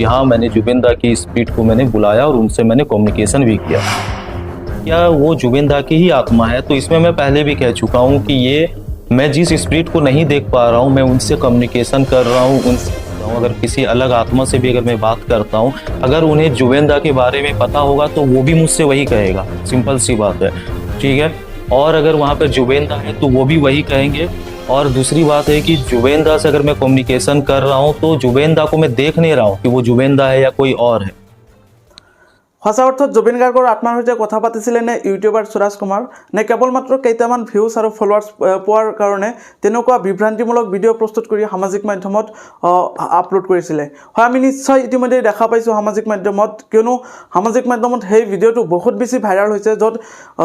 कि हाँ, मैंने जुबिन दा की स्पिरिट को मैंने बुलाया और उनसे मैंने कम्युनिकेशन भी किया। क्या वो जुबिन दा की ही आत्मा है? तो इसमें मैं पहले भी कह चुका हूँ कि ये मैं जिस स्पिरिट को नहीं देख पा रहा हूँ, मैं उनसे कम्युनिकेशन कर रहा हूँ, उनसे अगर किसी अलग आत्मा से भी अगर मैं बात करता हूँ, अगर उन्हें जुबिन दा के बारे में पता होगा तो वो भी मुझसे वही कहेगा, सिंपल सी बात है, ठीक है। और अगर वहाँ पर जुबिन दा है तो वो भी वही कहेंगे। और दूसरी बात है कि जुबिन दा से अगर मैं कम्युनिकेशन कर रहा हूँ तो जुबिन दा को मैं देख नहीं रहा हूँ कि वो जुबिन दा है या कोई और है। সঁচা অৰ্থত জুবিন গাৰ্গৰ আত্মাৰ সৈতে কথা পাতিছিলে নে ইউটিউবাৰ সুৰাজ কুমাৰ, নে কেৱল মাত্ৰ কেইটামান ভিউজ আৰু ফলোৱাৰ্ছ পোৱাৰ কাৰণে তেনেকুৱা বিভ্ৰান্তিমূলক ভিডিঅ' প্ৰস্তুত কৰি সামাজিক মাধ্যমত আপলোড কৰিছিলে? হয়, আমি নিশ্চয় ইতিমধ্যে দেখা পাইছোঁ সামাজিক মাধ্যমত, কিয়নো সামাজিক মাধ্যমত সেই ভিডিঅ'টো বহুত বেছি ভাইৰেল হৈছে, য'ত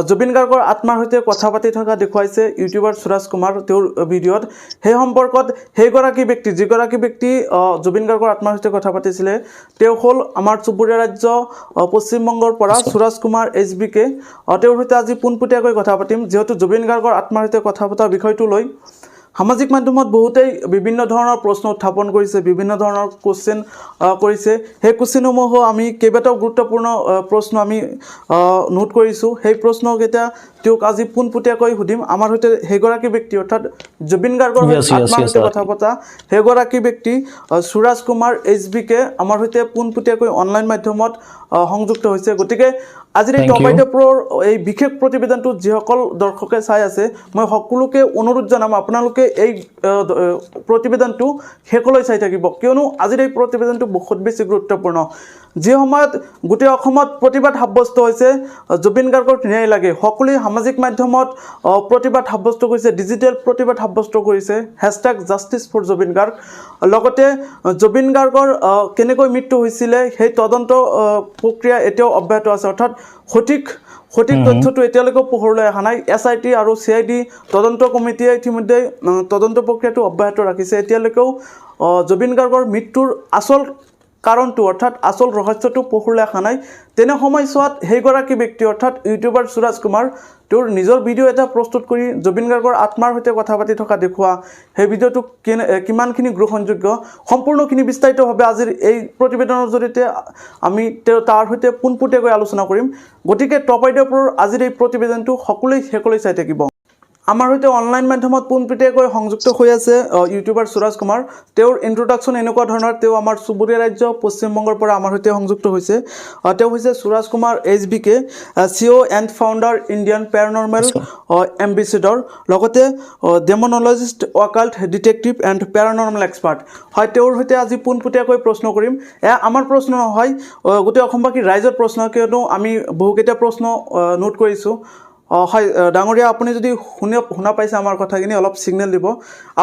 জুবিন গাৰ্গৰ আত্মাৰ সৈতে কথা পাতি থকা দেখুৱাইছে ইউটিউবাৰ সুৰাজ কুমাৰ তেওঁৰ ভিডিঅ'ত। সেই সম্পৰ্কত সেইগৰাকী ব্যক্তি, যিগৰাকী ব্যক্তি জুবিন গাৰ্গৰ আত্মাৰ সৈতে কথা পাতিছিলে, তেওঁ হ'ল আমাৰ চুবুৰীয়া ৰাজ্য পশ্চিমবংগৰ পৰা সুৰাজ কুমাৰ HBK। তেওঁৰ সৈতে আজি পোনপটীয়াকৈ কথা পাতিম, যিহেতু জুবিন গাৰ্গৰ আত্মাৰ সৈতে কথা পতা বিষয়টো লৈ সামাজিক মাধ্যমত বহুতেই বিভিন্ন ধৰণৰ প্ৰশ্ন উত্থাপন কৰিছে, বিভিন্ন ধৰণৰ কোশ্চেন কৰিছে। সেই কোশ্চেনসমূহ আমি কেইবাটাও গুৰুত্বপূৰ্ণ প্ৰশ্ন আমি নোট কৰিছোঁ। সেই প্ৰশ্নকেইটা তেওঁক আজি পোনপটীয়াকৈ সুধিম। আমাৰ সৈতে সেইগৰাকী ব্যক্তি, অৰ্থাৎ জুবিন গাৰ্গৰ আত্মাৰ সৈতে কথা পতা সেইগৰাকী ব্যক্তি সুৰাজ কুমাৰ HBK আমাৰ সৈতে পোনপটীয়াকৈ অনলাইন মাধ্যমত সংযুক্ত হৈছে। গতিকে আজিৰ এই টপ আইডিয়া প্ৰৰ এই বিশেষ প্ৰতিবেদনটো যিসকল দৰ্শকে চাই আছে, মই সকলোকে অনুৰোধ জনাম আপোনালোকে এই প্ৰতিবেদনটো শেষলৈ চাই থাকিব, কিয়নো আজিৰ এই প্ৰতিবেদনটো বহুত বেছি গুৰুত্বপূৰ্ণ। যি সময়ত গোটেই অসমত প্ৰতিবাদ সাব্যস্ত হৈছে জুবিন গাৰ্গক ন্যায় লাগে, সকলোৱে সামাজিক মাধ্যমত প্ৰতিবাদ সাব্যস্ত কৰিছে, ডিজিটেল প্ৰতিবাদ সাব্যস্ত কৰিছে, #জাষ্টিছ ফৰ জুবিন গাৰ্গ। লগতে জুবিন গাৰ্গৰ কেনেকৈ মৃত্যু হৈছিলে সেই তদন্ত প্ৰক্ৰিয়া এতিয়াও অব্যাহত আছে, অৰ্থাৎ সঠিক তথ্যটো এতিয়ালৈকে পোহৰলৈ অহা নাই। SIT আৰু CID তদন্ত কমিটিয়ে ইতিমধ্যে তদন্ত প্ৰক্ৰিয়াটো অব্যাহত ৰাখিছে। এতিয়ালৈকেও জুবিন গাৰ্গৰ মৃত্যুৰ আচল কাৰণটো, অৰ্থাৎ আচল ৰহস্যটো পোহৰলৈ অহা নাই। তেনে সময়ছোৱাত সেইগৰাকী ব্যক্তি, অৰ্থাৎ ইউটিউবাৰ সুৰাজ কুমাৰ, তেওঁৰ নিজৰ ভিডিঅ' এটা প্ৰস্তুত কৰি জুবিন গাৰ্গৰ আত্মাৰ সৈতে কথা পাতি থকা দেখুওৱা সেই ভিডিঅ'টো কিমানখিনি গ্ৰহণযোগ্য, সম্পূৰ্ণখিনি বিস্তাৰিতভাৱে আজিৰ এই প্ৰতিবেদনৰ জৰিয়তে আমি তাৰ সৈতে পোনপটীয়াকৈ আলোচনা কৰিম। গতিকে টপ আইডিয়া প্ৰৰ আজিৰ এই প্ৰতিবেদনটো সকলোৱে শেষলৈ চাই থাকিব। আমাৰ সৈতে অনলাইন মাধ্যমত পোনপটীয়াকৈ সংযুক্ত হৈ আছে ইউটিউবাৰ সুৰাজ কুমাৰ। তেওঁৰ ইন্ট্ৰডাকশ্যন এনেকুৱা ধৰণৰ, তেওঁ আমাৰ চুবুৰীয়া ৰাজ্য পশ্চিমবংগৰ পৰা আমাৰ সৈতে সংযুক্ত হৈছে। তেওঁ হৈছে Suraj Kumar HBK, CEO and founder Indian paranormal ambassador, লগতে demonologist, occult detective and paranormal expert. হয়, তেওঁৰ সৈতে আজি পোনপটীয়াকৈ প্ৰশ্ন কৰিম। এয়া আমাৰ প্ৰশ্ন নহয়, গোটেই অসমবাসীৰ ৰাইজৰ প্ৰশ্ন, কিয়নো আমি বহুকেইটা প্ৰশ্ন নোট কৰিছোঁ। হয় ডাঙৰীয়া, আপুনি যদি শুনা পাইছে আমাৰ কথাখিনি, অলপ ছিগনেল দিব।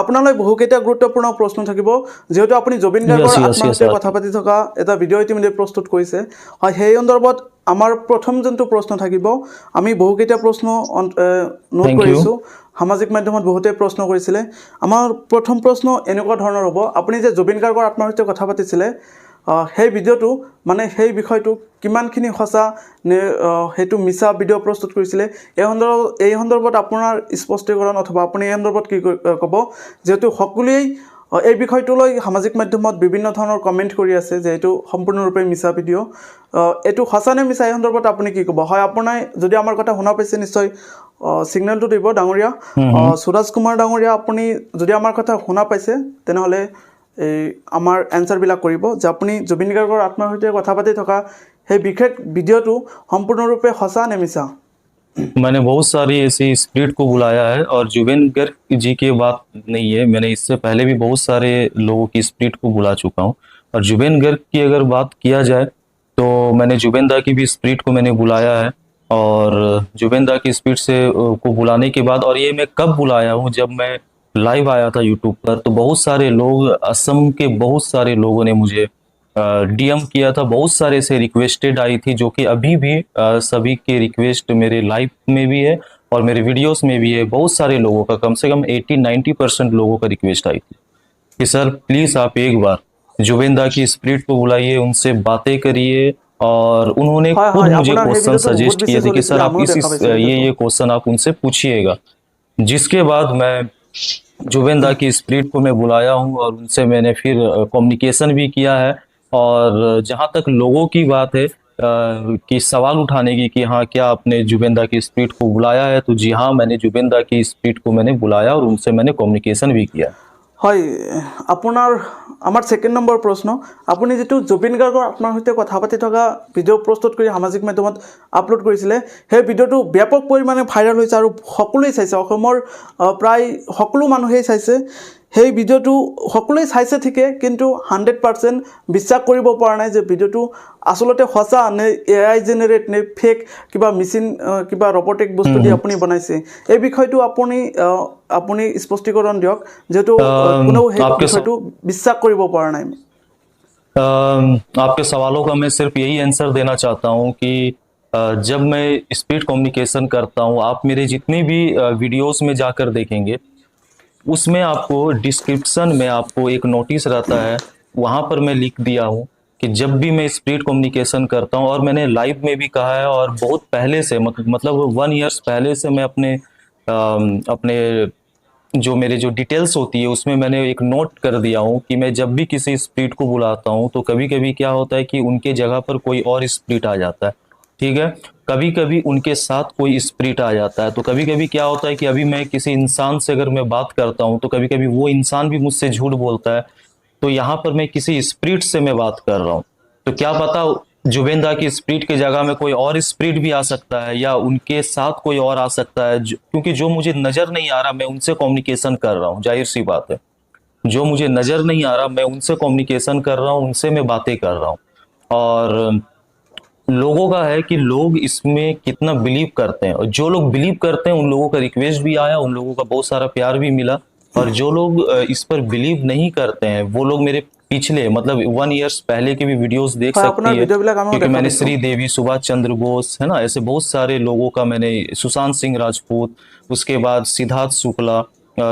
আপোনালৈ বহুকেইটা গুৰুত্বপূৰ্ণ প্ৰশ্ন থাকিব, যিহেতু আপুনি জুবিন গাৰ্গৰ আত্মাৰ সৈতে কথা পাতি থকা এটা ভিডিঅ' ইতিমধ্যে প্ৰস্তুত কৰিছে। হয়, সেই সন্দৰ্ভত আমাৰ প্ৰথম যোনটো প্ৰশ্ন থাকিব, আমি বহুকেইটা প্ৰশ্ন নোট কৰিছোঁ, সামাজিক মাধ্যমত বহুতেই প্ৰশ্ন কৰিছিলে। আমাৰ প্ৰথম প্ৰশ্ন এনেকুৱা ধৰণৰ হ'ব, আপুনি যে জুবিন গাৰ্গৰ আত্মাৰ সৈতে কথা পাতিছিলে, সেই ভিডিঅ'টো মানে সেই বিষয়টো কিমানখিনি সঁচা নে সেইটো মিছা ভিডিঅ' প্ৰস্তুত কৰিছিলে, এই সন্দৰ্ভত আপোনাৰ স্পষ্টীকৰণ অথবা আপুনি এই সন্দৰ্ভত কি ক'ব? যিহেতু সকলোৱেই এই বিষয়টো লৈ সামাজিক মাধ্যমত বিভিন্ন ধৰণৰ কমেণ্ট কৰি আছে যে এইটো সম্পূৰ্ণৰূপে মিছা ভিডিঅ', এইটো সঁচা নে মিছা, এই সন্দৰ্ভত আপুনি কি ক'ব? হয়, আপোনাৰ যদি আমাৰ কথা শুনা পাইছে নিশ্চয় ছিগনেলটো দিব ডাঙৰীয়া। সুৰাজ কুমাৰ ডাঙৰীয়া, আপুনি যদি আমাৰ কথা শুনা পাইছে তেনেহ'লে এই আমাৰ এনচাৰবিলাক কৰিব যে আপুনি জুবিন গাৰ্গৰ আত্মাৰ সৈতে কথা পাতি থকা সেই বিশেষ ভিডিঅ'টো সম্পূৰ্ণৰূপে সঁচা নে মিছা? मैंने बहुत सारी ऐसी स्पिरिट को बुलाया है और जुबिन गर्ग जी की बात नहीं है, मैंने इससे पहले भी बहुत सारे लोगों की स्पिरिट को बुला चुका हूँ। और जुबिन गर्ग की अगर बात किया जाए तो मैंने जुबिन दा की भी स्पिरिट को मैंने बुलाया है। और जुबिन दा की स्पिरिट से को बुलाने के बाद, और ये मैं कब बुलाया हूँ, जब मैं लाइव आया था यूट्यूब पर, तो बहुत सारे लोग, असम के बहुत सारे लोगों ने मुझे DM किया था, बहुत सारे से रिक्वेस्टेड आई थी, जो कि अभी भी सभी के रिक्वेस्ट मेरे लाइव में भी है और मेरे वीडियोस में भी है। बहुत सारे लोगों का, कम से कम 80-90% लोगों का रिक्वेस्ट आई थी कि सर प्लीज़ आप एक बार जुबिन दा की स्पिरिट को बुलाइए, उनसे बातें करिए। और उन्होंने खुद मुझे क्वेश्चन सजेस्ट किए थे कि सर आप ये क्वेश्चन आप उनसे पूछिएगा। जिसके बाद मैं जुबिन दा की स्पिरिट को मैं बुलाया हूँ और उनसे मैंने फिर कम्युनिकेशन भी किया है। और जहाँ तक लोगों की बात है कि सवाल उठाने की कि हाँ क्या आपने जुबेन दा की स्प्रिट को बुलाया है, तो जी हाँ, मैंने जुबेन दा की स्प्रिट को मैंने बुलाया और उनसे मैंने कम्युनिकेशन भी किया। হয় আপোনাৰ আমাৰ ছেকেণ্ড নম্বৰ প্ৰশ্ন, আপুনি যিটো জুবিন গাৰ্গৰ আত্মাৰ সৈতে কথা পাতি থকা ভিডিঅ' প্ৰস্তুত কৰি সামাজিক মাধ্যমত আপলোড কৰিছিলে, সেই ভিডিঅ'টো ব্যাপক পৰিমাণে ভাইৰেল হৈছে আৰু সকলোৱে চাইছে, অসমৰ প্ৰায় সকলো মানুহেই চাইছে। সেই ভিডিঅ'টো সকলোৱে চাইছে ঠিকে, কিন্তু 100% বিশ্বাস কৰিব পৰা নাই যে ভিডিঅ'টো আচলতে সঁচা নে AI জেনেৰেট নে ফেক, কিবা মেচিন কিবা ৰবটিক বস্তু দি আপুনি বনাইছে। এই বিষয়টো আপুনি স্পষ্টীকৰণ দিয়ক, যেহেতু কোনেও সেই आपके स- বিষয়টো বিশ্বাস কৰিব পৰা নাই। आपके सवालों का मैं सिर्फ यही आंसर देना चाहता हूँ कि जब मैं स्पीड कम्युनिकेशन करता हूँ, आप मेरे जितने भी वीडियोस में जाकर देखेंगे, उसमें आपको डिस्क्रिप्शन में आपको एक नोटिस रहता है, वहां पर मैं लिख दिया हूँ कि जब भी मैं स्पीड कम्युनिकेशन करता हूँ, और मैंने लाइव में भी कहा है और बहुत पहले से मतलब 1 ईयर्स पहले से मैं अपने जो मेरे जो डिटेल्स होती है उसमें मैंने एक नोट कर दिया हूँ कि मैं जब भी किसी स्प्रिट को बुलाता हूँ तो कभी कभी क्या होता है कि उनके जगह पर कोई और स्प्रिट आ जाता है। ठीक है, कभी कभी उनके साथ कोई स्प्रिट आ जाता है, तो कभी कभी क्या होता है कि अभी मैं किसी इंसान से अगर मैं बात करता हूँ तो कभी कभी वो इंसान भी मुझसे झूठ बोलता है, तो यहाँ पर मैं किसी स्प्रिट से मैं बात कर रहा हूँ, तो क्या पता जुबेन दा की स्प्रिट की जगह में कोई और स्प्रिट भी आ सकता है या उनके साथ कोई और आ सकता है, क्योंकि जो मुझे नजर नहीं आ रहा मैं उनसे कम्युनिकेशन कर रहा हूँ, जाहिर सी बात है। जो मुझे नजर नहीं आ रहा मैं उनसे कम्युनिकेशन कर रहा हूँ, उनसे मैं बातें कर रहा हूँ। और लोगों का है कि लोग इसमें कितना बिलीव करते हैं, और जो लोग बिलीव करते हैं उन लोगों का रिक्वेस्ट भी आया, उन लोगों का बहुत सारा प्यार भी मिला। और जो लोग इस पर बिलीव नहीं करते हैं वो लोग मेरे पिछले मतलब 1 ईयर्स पहले के भी वीडियोस देख হয়, सकती আপোনাৰ है, ভিডিঅ'বিলাক আমিও क्योंकि দেখা मैंने পাইছোঁ। श्रीदेवी, सुभाष चंद्र बोस, है ना, ऐसे बहुत सारे लोगों का मैंने, सुशांत सिंह राजपूत, उसके बाद सिद्धार्थ शुक्ला,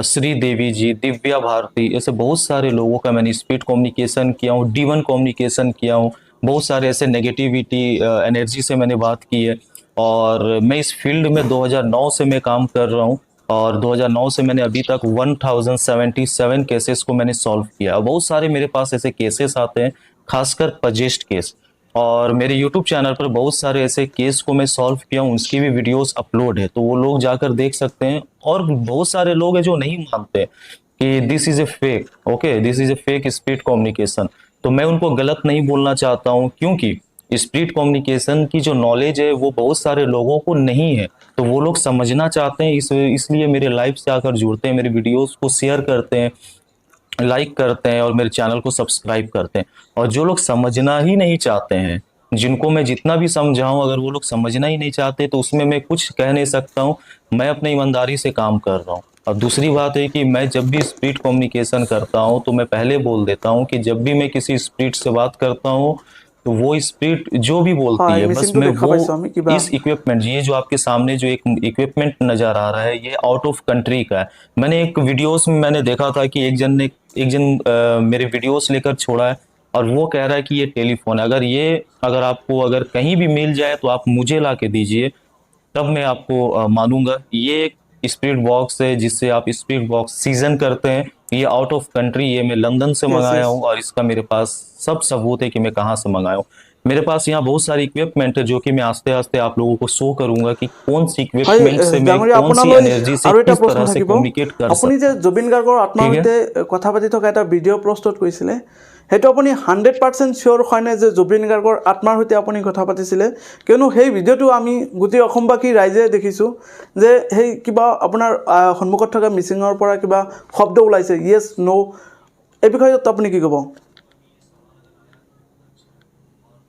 श्रीदेवी जी, दिव्या भारती, ऐसे बहुत सारे लोगों का मैंने स्पीड कम्युनिकेशन किया हूँ, D1 कम्युनिकेशन किया हूँ। बहुत सारे ऐसे नेगेटिविटी एनर्जी से मैंने बात की है। और मैं इस फील्ड में 2009 से मैं काम कर रहा हूँ, और 2009 से मैंने अभी तक 1077 केसेस को मैंने सॉल्व किया। बहुत सारे मेरे पास ऐसे केसेस आते हैं, खासकर पजेस्ट केस, और मेरे यूट्यूब चैनल पर बहुत सारे ऐसे केस को मैं सॉल्व किया हूँ, उसकी भी वीडियोस अपलोड है, तो वो लोग जाकर देख सकते हैं। और बहुत सारे लोग हैं जो नहीं मानते कि this is a fake, okay, this is a fake speed communication, तो मैं उनको गलत नहीं बोलना चाहता हूँ, क्योंकि स्पीड कम्युनिकेशन की जो नॉलेज है वो बहुत सारे लोगों को नहीं है, तो वो लोग समझना चाहते हैं, इसलिए मेरे लाइव से आकर जुड़ते हैं, मेरे वीडियोस को शेयर करते हैं, लाइक करते हैं और मेरे चैनल को सब्सक्राइब करते हैं। और जो लोग समझना ही नहीं चाहते हैं, जिनको मैं जितना भी समझाऊं, अगर वो लोग समझना ही नहीं चाहते तो उसमें मैं कुछ कह नहीं सकता हूं। मैं अपनी ईमानदारी से काम कर रहा हूं। और दूसरी बात है कि मैं जब भी स्पीड कम्युनिकेशन करता हूं तो मैं पहले बोल देता हूं कि जब भी मैं किसी स्पीड से बात करता हूं तो वो स्पीड जो भी बोलती হয়, है, बस মিচিংটো मैं দেখা वो পাইছোঁ আমি কিবা। इस इक्विपमेंट, ये जो आपके सामने जो एक इक्विपमेंट नजर आ रहा है, ये आउट ऑफ कंट्री का है। मैंने एक वीडियोस में मैंने देखा था कि एक जन मेरे वीडियोस लेकर छोड़ा है, और वो कह रहा है कि ये टेलीफोन है। अगर आपको अगर कहीं भी मिल जाए तो आप मुझे ला के दीजिए, तब मैं आपको मानूंगा। ये एक स्पीड बॉक्स है जिससे आप स्पीड बॉक्स सीजन करते हैं, ये आउट ऑफ कंट्री, ये मैं लंदन से য়েছ मंगाया য়েছ। हूँ, और इसका मेरे पास सब सबूत है कि मैं कहाँ से मंगाया हूँ। मेरे पास यहाँ बहुत सारी इक्विपमेंट है जो कि मैं आस्ते आस्ते आप लोगों को शो करूंगा कि कौन सी হয়, इक्विपमेंट से मैं ডাঙৰীয়া, कौन सी আপোনালৈ एनर्जी से আৰু এটা किस প্ৰশ্ন तरह से থাকিব। कम्युनिकेट कर আপুনি যে सकता हूँ। জুবিন গাৰ্গৰ আত্মাৰ ठीक है, সৈতে কথা পাতি থকা এটা ভিডিঅ' প্ৰস্তুত কৰিছিলে, সেইটো আপুনি 100% চিয়'ৰ হয়নে যে জুবিন গাৰ্গৰ আত্মাৰ সৈতে আপুনি কথা পাতিছিলে? কিয়নো সেই ভিডিঅ'টো আমি গোটেই অসমবাসী ৰাইজে দেখিছোঁ যে সেই কিবা আপোনাৰ সন্মুখত থকা মিচিঙৰ পৰা কিবা শব্দ ওলাইছে, য়েছ ন', এই বিষয়ত আপুনি কি ক'ব?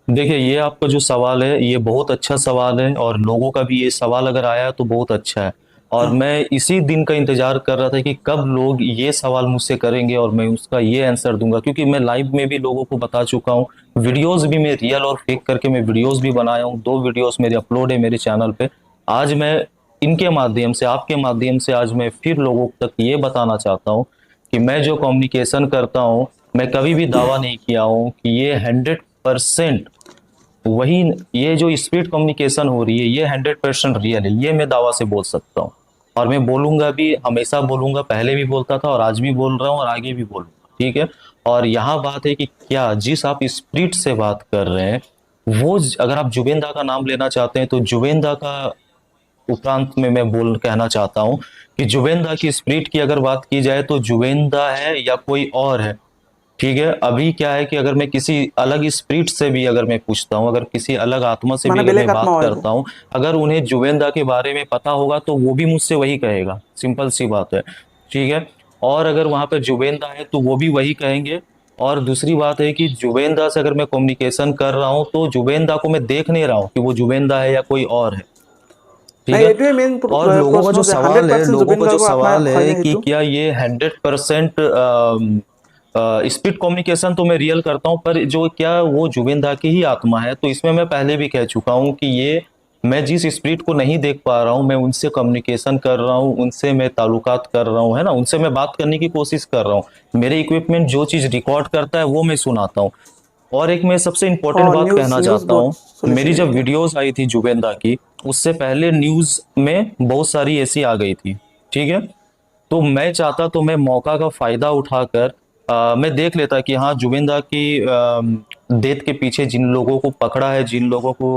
देखिए ये आपका जो सवाल है ये बहुत अच्छा सवाल है, और लोगों का भी ये सवाल अगर आया तो बहुत अच्छा है। और मैं इसी दिन का इंतजार कर रहा था कि कब लोग ये सवाल मुझसे करेंगे और मैं उसका ये आंसर दूंगा, क्योंकि मैं लाइव में भी लोगों को बता चुका हूँ, वीडियोस भी मैं रियल और फेक करके मैं वीडियोस भी बनाया हूँ, 2 वीडियोस मेरे अपलोड है मेरे चैनल पे। आज मैं इनके माध्यम से, आपके माध्यम से आज मैं फिर लोगों तक ये बताना चाहता हूँ कि मैं जो कम्युनिकेशन करता हूँ, मैं कभी भी दावा नहीं किया हूँ कि ये 100% वही, ये जो स्पीड कम्युनिकेशन हो रही है ये 100% रियल है, ये मैं दावा से बोल सकता हूँ। और मैं बोलूंगा भी, हमेशा बोलूंगा, पहले भी बोलता था और आज भी बोल रहा हूँ और आगे भी बोलूंगा, ठीक है। और यहाँ बात है कि क्या जिस आप स्प्रिट से बात कर रहे हैं वो अगर आप जुबेंदा का नाम लेना चाहते हैं तो जुबेंदा का उपरांत में मैं बोल कहना चाहता हूँ कि जुबेंदा की स्प्रिट की अगर बात की जाए तो जुबेंदा है या कोई और है। ठीक है, अभी क्या है कि अगर मैं किसी अलग स्पिरिट से भी अगर मैं पूछता हूँ, अगर किसी अलग आत्मा से भी মানে अगर বেলেগ मैं আত্মা बात হইব। करता हूँ, अगर उन्हें जुबेंदा के बारे में पता होगा तो वो भी मुझसे वही कहेगा, सिंपल सी बात है। ठीक है, और अगर वहां पर जुबेंदा है तो वो भी वही कहेंगे। और दूसरी बात है कि जुबेंदा से अगर मैं कम्युनिकेशन कर रहा हूँ तो जुबेंदा को मैं देख नहीं रहा हूँ कि वो जुबेंदा है या कोई और है। ठीक নাই है, এইটোৱে মেইন और लोगों का প্ৰশ্ন जो যে सवाल है, 100% लोगों জুবিন का जो গাৰ্গৰ আত্মা सवाल है হয়নে कि সেইটো। क्या ये 100% स्पीड कम्युनिकेशन तो मैं रियल करता हूँ, पर जो क्या वो जुबिन दा की ही आत्मा है, तो इसमें मैं पहले भी कह चुका हूँ कि ये मैं जिस स्पिरिट को नहीं देख पा रहा हूँ मैं उनसे कम्युनिकेशन कर रहा हूँ, उनसे मैं ताल्लुकात कर रहा हूँ, है ना, उनसे मैं बात करने की कोशिश कर रहा हूँ। मेरे इक्विपमेंट जो चीज रिकॉर्ड करता है वो मैं सुनाता हूँ। और एक मैं सबसे इम्पोर्टेंट অঁ बात নিউজ कहना নিউজ चाहता বহুত हूँ, मेरी চলিছিলে जब এতিয়া। वीडियोस आई थी जुबेंदा की, उससे पहले न्यूज में बहुत सारी ऐसी आ गई थी। ठीक है, तो मैं चाहता तो मैं मौका का फायदा उठाकर मैं देख लेता कि हाँ जुबिंदा की डेथ के पीछे जिन लोगों को पकड़ा है, जिन लोगों को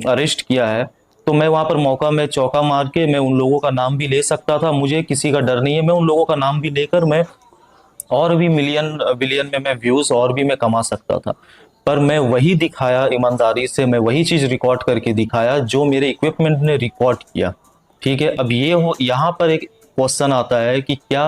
अरेस्ट किया है, तो मैं वहां पर मौका में चौका मार के मैं उन लोगों का नाम भी ले सकता था। मुझे किसी का डर नहीं है, मैं उन लोगों का नाम भी लेकर मैं और भी मिलियन बिलियन में मैं व्यूज और भी मैं कमा सकता था। पर मैं वही दिखाया ईमानदारी से, मैं वही चीज रिकॉर्ड करके दिखाया जो मेरे इक्विपमेंट ने रिकॉर्ड किया। ठीक है, अब ये हो यहाँ पर एक क्वेश्चन आता है कि क्या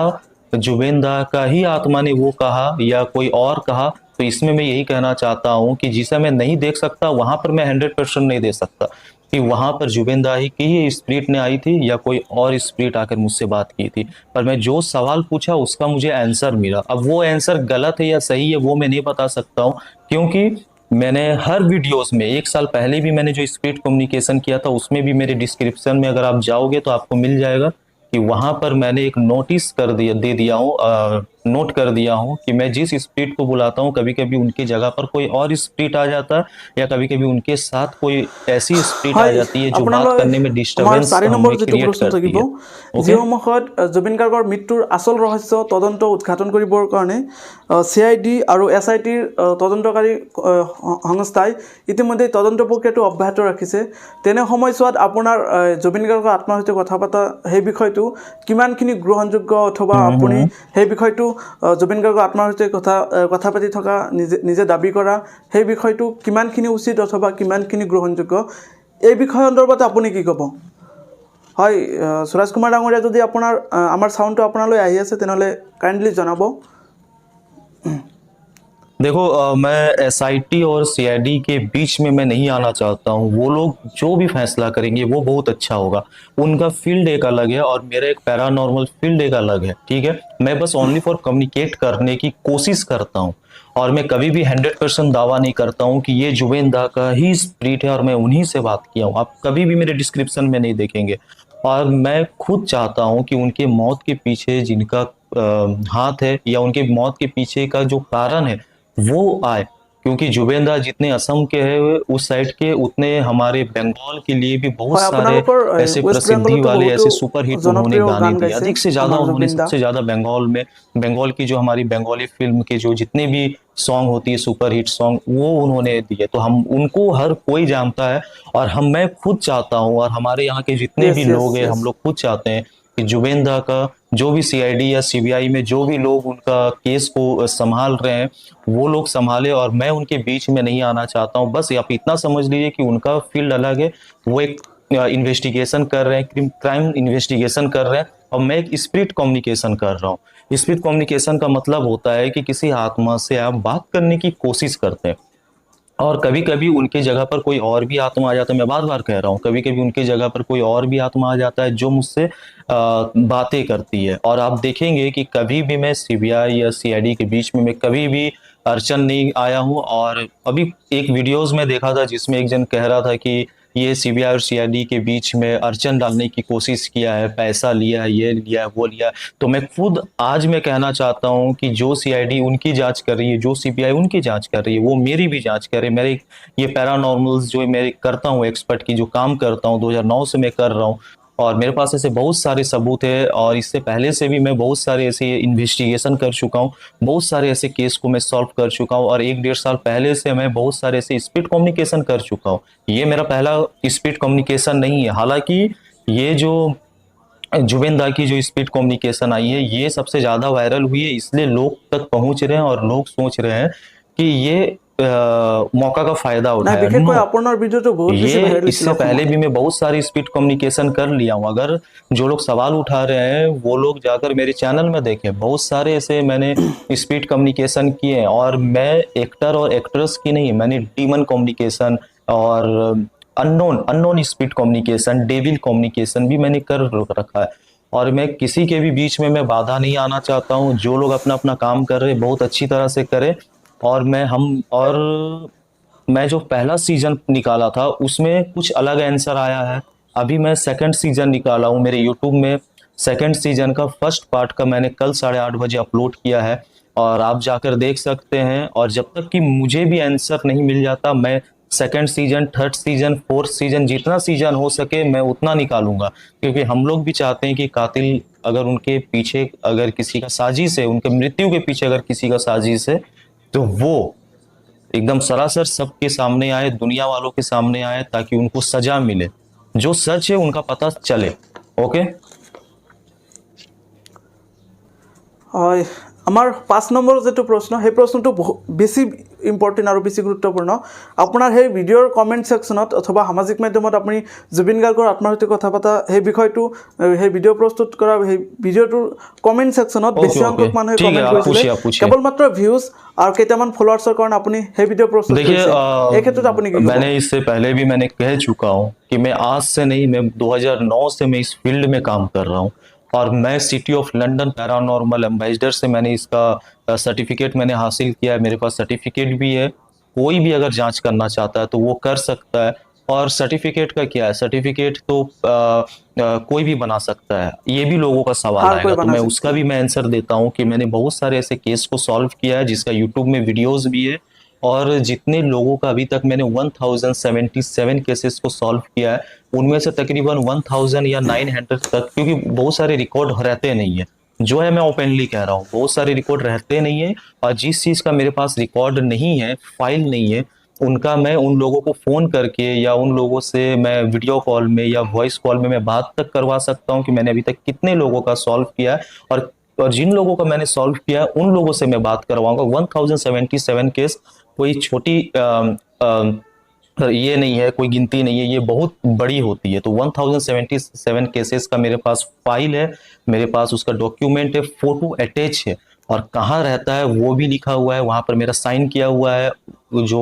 जुबेंदा का ही आत्मा ने वो कहा या कोई और कहा। तो इसमें मैं यही कहना चाहता हूँ कि जिसे मैं नहीं देख सकता वहां पर मैं 100% नहीं दे सकता कि वहां पर जुबेंदा ही की ही स्पिरिट ने आई थी या कोई और स्पिरिट आकर मुझसे बात की थी। पर मैं जो सवाल पूछा उसका मुझे आंसर मिला। अब वो आंसर गलत है या सही है वो मैं नहीं बता सकता हूँ, क्योंकि मैंने हर वीडियोस में 1 साल पहले भी मैंने जो स्पीड कम्युनिकेशन किया था उसमें भी मेरे डिस्क्रिप्शन में अगर आप जाओगे तो आपको मिल जाएगा कि वहां पर मैंने एक नोटिस कर दिया दे दिया हूँ, नोट कर दिया हूँ कि मैं जिस स्पीड को बुलाता हूँ कभी कभी उनकी जगह पर कोई और स्पीड आ जाता है या कभी कभी उनके साथ कोई ऐसी स्पीड आ হয় जाती है जो बात আপোনালৈ करने में আমাৰ डिस्टरबेंस 4 নম্বৰ हमें যিটো क्रिएट প্ৰশ্ন करती থাকিব, है। ओके। যিসমূহত জুবিন গাৰ্গৰ মৃত্যুৰ আচল ৰহস্য তদন্ত উদঘাটন কৰিবৰ কাৰণে CID আৰু SITৰ তদন্তকাৰী সংস্থাই ইতিমধ্যে তদন্ত প্ৰক্ৰিয়াটো অব্যাহত ৰাখিছে। তেনে সময়ছোৱাত আপোনাৰ জুবিন গাৰ্গৰ আত্মাৰ সৈতে কথা পতা সেই বিষয়টো কিমানখিনি গ্ৰহণযোগ্য, অথবা আপুনি সেই বিষয়টো জুবিন গাৰ্গৰ আত্মাৰ সৈতে কথা পাতি থকা নিজে দাবী কৰা সেই বিষয়টো কিমানখিনি উচিত অথবা কিমানখিনি গ্ৰহণযোগ্য, এই বিষয় সন্দৰ্ভত আপুনি কি ক'ব? হয় সুৰাজ কুমাৰ ডাঙৰীয়া, যদি আপোনাৰ আমাৰ চাউণ্ডটো আপোনালৈ আহি আছে তেনেহ'লে কাইণ্ডলি জনাব। देखो मैं एसआईटी और सीआईडी के बीच में मैं नहीं आना चाहता हूँ। वो लोग जो भी फैसला करेंगे वो बहुत अच्छा होगा। उनका फील्ड एक अलग है और मेरा एक पैरानॉर्मल फील्ड एक अलग है। ठीक है, मैं बस ओनली फॉर कम्युनिकेट करने की कोशिश करता हूँ और मैं कभी भी 100% दावा नहीं करता हूँ कि ये जुबेन दा का ही स्प्रिट है और मैं उन्हीं से बात किया हूँ। आप कभी भी मेरे डिस्क्रिप्शन में नहीं देखेंगे। और मैं खुद चाहता हूँ कि उनके मौत के पीछे जिनका हाथ है या उनके मौत के पीछे का जो कारण है वो आए, क्योंकि जुबेंदा जितने असम के हैं उस साइड के उतने हमारे बंगाल के लिए भी बहुत হয় सारे আপোনালোকৰ ऐसे ৱেষ্ট प्रसिद्धि बेंगलতো वाले বহুতো ऐसे सुपर हिट उन्होंने জনপ্ৰিয় गाने গান दिए, গাইছে अधिक से ज्यादा আমাৰ उन्होंने জুবিন দা। सबसे ज्यादा बंगाल में बंगाल की जो हमारी बंगाली फिल्म के जो जितने भी सॉन्ग होती है सुपर हिट सॉन्ग वो उन्होंने दिए, तो हम उनको हर कोई जानता है। और मैं खुद चाहता हूँ और हमारे यहाँ के जितने য়েছ भी য়েছ लोग हैं য়েছ। हम लोग खुद चाहते हैं कि जुबेंदा का जो भी सीआईडी या सीबीआई में जो भी लोग उनका केस को संभाल रहे हैं वो लोग संभाले और मैं उनके बीच में नहीं आना चाहता हूँ। बस आप इतना समझ लीजिए कि उनका फील्ड अलग है, वो एक इन्वेस्टिगेशन कर रहे हैं, क्राइम इन्वेस्टिगेशन कर रहे हैं और मैं एक स्पिरिट कम्युनिकेशन कर रहा हूँ। स्पिरिट कम्युनिकेशन का मतलब होता है कि किसी आत्मा से आप बात करने की कोशिश करते हैं और कभी कभी उनके जगह पर कोई और भी आत्मा आ जाता है। मैं बार बार कह रहा हूँ कभी कभी उनके जगह पर कोई और भी आत्मा आ जाता है जो मुझसे बातें करती है। और आप देखेंगे कि कभी भी मैं सीबीआई या सीआईडी के बीच में मैं कभी भी अड़चन नहीं आया हूँ। और अभी एक वीडियोस में देखा था जिसमें एक जन कह रहा था कि ये सीबीआई और सीआईडी के बीच में अड़चन डालने की कोशिश किया है, पैसा लिया है, ये लिया है, वो लिया है। तो मैं खुद आज मैं कहना चाहता हूँ कि जो सीआईडी उनकी जांच कर रही है, जो सीबीआई उनकी जांच कर रही है, वो मेरी भी जांच करे। मेरे ये पैरानॉर्मल्स जो मैं करता हूँ एक्सपर्ट की जो काम करता हूँ 2009 से मैं कर रहा हूँ, और मेरे पास ऐसे बहुत सारे सबूत है, और इससे पहले से भी मैं बहुत सारे ऐसे इन्वेस्टिगेशन कर चुका हूँ, बहुत सारे ऐसे केस को मैं सॉल्व कर चुका हूँ, और 1-1.5 साल पहले से मैं बहुत सारे ऐसे स्पीड कम्युनिकेशन कर चुका हूँ। ये मेरा पहला स्पीड कम्युनिकेशन नहीं है। हालांकि ये जो जुबेन दा की जो स्पीड कम्युनिकेशन आई है, ये सबसे ज्यादा वायरल हुई है, इसलिए लोग तक पहुंच रहे हैं और लोग सोच रहे हैं कि ये मौका का फायदा নাই उठाया। বিশেষকৈ नो, আপোনাৰ ভিডিঅ'টো বহুত বেছি ये ভাইৰেল হৈছিল इससे पहले অসমত। भी मैं बहुत सारी स्पीड कम्युनिकेशन कर लिया हूँ। अगर जो लोग सवाल उठा रहे हैं वो लोग जाकर मेरे चैनल में देखें, बहुत सारे ऐसे मैंने स्पीड कम्युनिकेशन किए हैं। और मैं एक्टर और एक्ट्रेस की नहीं, मैंने डीमन कम्युनिकेशन और unknown unknown speed communication, devil communication भी मैंने कर रखा है। और मैं किसी के भी बीच में मैं बाधा नहीं आना चाहता हूँ। जो लोग अपना अपना काम कर रहे हैं बहुत अच्छी तरह से करें। और मैं जो पहला सीजन निकाला था उसमें कुछ अलग आंसर आया है। अभी मैं सेकंड सीजन निकाला हूँ मेरे यूट्यूब में। सेकंड सीजन का फर्स्ट पार्ट का मैंने कल 8:30 बजे अपलोड किया है, और आप जाकर देख सकते हैं। और जब तक कि मुझे भी आंसर नहीं मिल जाता, मैं second season, third season, fourth season, जितना सीजन हो सके मैं उतना निकालूंगा। क्योंकि हम लोग भी चाहते हैं कि कातिल अगर उनके पीछे अगर किसी का साजिश है, उनके मृत्यु के पीछे अगर किसी का साजिश है, तो वो एकदम सरासर सबके सामने आए, दुनिया वालों के सामने आए, ताकि उनको सजा मिले, जो सच है उनका पता चले। ओके। হয়, আমাৰ 5 নম্বৰ যেটো প্ৰশ্ন, সেই প্ৰশ্নটো বেছি ইম্পৰ্টেণ্ট আৰু বেছি গুৰুত্বপূৰ্ণ। আপোনাৰ সেই ভিডিঅ'ৰ কমেণ্ট ছেকশ্যনত অথবা সামাজিক মাধ্যমত আপুনি জুবিন গাৰ্গৰ আত্মাৰ সৈতে কথা পতা সেই বিষয়টো, সেই ভিডিঅ' প্ৰস্তুত কৰা সেই ভিডিঅ'টোৰ কমেণ্ট ছেকশ্যনত বেছি সংখ্যক মানুহে ठीक है, কমেণ্ট आप কৰিছিলে। पूछिए, आप पूछिए। কেৱল মাত্ৰ ভিউজ আৰু কেইটামান ফলোৱাৰ্ছৰ কাৰণে আপুনি সেই ভিডিঅ' প্ৰস্তুত देखिए, কৰিছে। এই ক্ষেত্ৰত আপুনি কি ক'ব? मैंने इससे पहले भी मैंने कह चुका हूँ कि मैं आज से नहीं, मैं 2009 से मैं इस फील्ड में काम कर रहा हूँ। और मैं city of London paranormal ambassador से मैंने इसका सर्टिफिकेट मैंने हासिल किया है। मेरे पास सर्टिफिकेट भी है। कोई भी अगर जांच करना चाहता है तो वो कर सकता है। और सर्टिफिकेट का क्या है, सर्टिफिकेट तो कोई भी बना सकता है। ये भी लोगों का सवाल हर कोई आएगा, तो बना मैं सकता उसका है। भी मैं आंसर देता हूँ कि मैंने बहुत सारे ऐसे केस को सॉल्व किया है, जिसका यूट्यूब में वीडियोस भी है। और जितने लोगों का अभी तक मैंने 1077 केसेस को सॉल्व किया है, उनमें से तकरीबन 1000 या 900 तक, क्योंकि बहुत सारे रिकॉर्ड रहते नहीं है, जो है मैं ओपनली कह रहा हूँ, बहुत सारे रिकॉर्ड रहते नहीं है। और जिस चीज का मेरे पास रिकॉर्ड नहीं है, फाइल नहीं है, उनका मैं उन लोगों को फोन करके या उन लोगों से मैं वीडियो कॉल में या वॉइस कॉल में मैं बात तक करवा सकता हूँ कि मैंने अभी तक कितने लोगों का सॉल्व किया है। और जिन लोगों का मैंने सॉल्व किया है उन लोगों से मैं बात करवाऊंगा। 1077 केस कोई छोटी ये नहीं है, कोई गिनती नहीं है, ये बहुत बड़ी होती है। तो 1077 केसेस का मेरे पास फाइल है, मेरे पास उसका डॉक्यूमेंट है, फोटो अटैच है, और कहाँ रहता है वो भी लिखा हुआ है, वहां पर मेरा साइन किया हुआ है। जो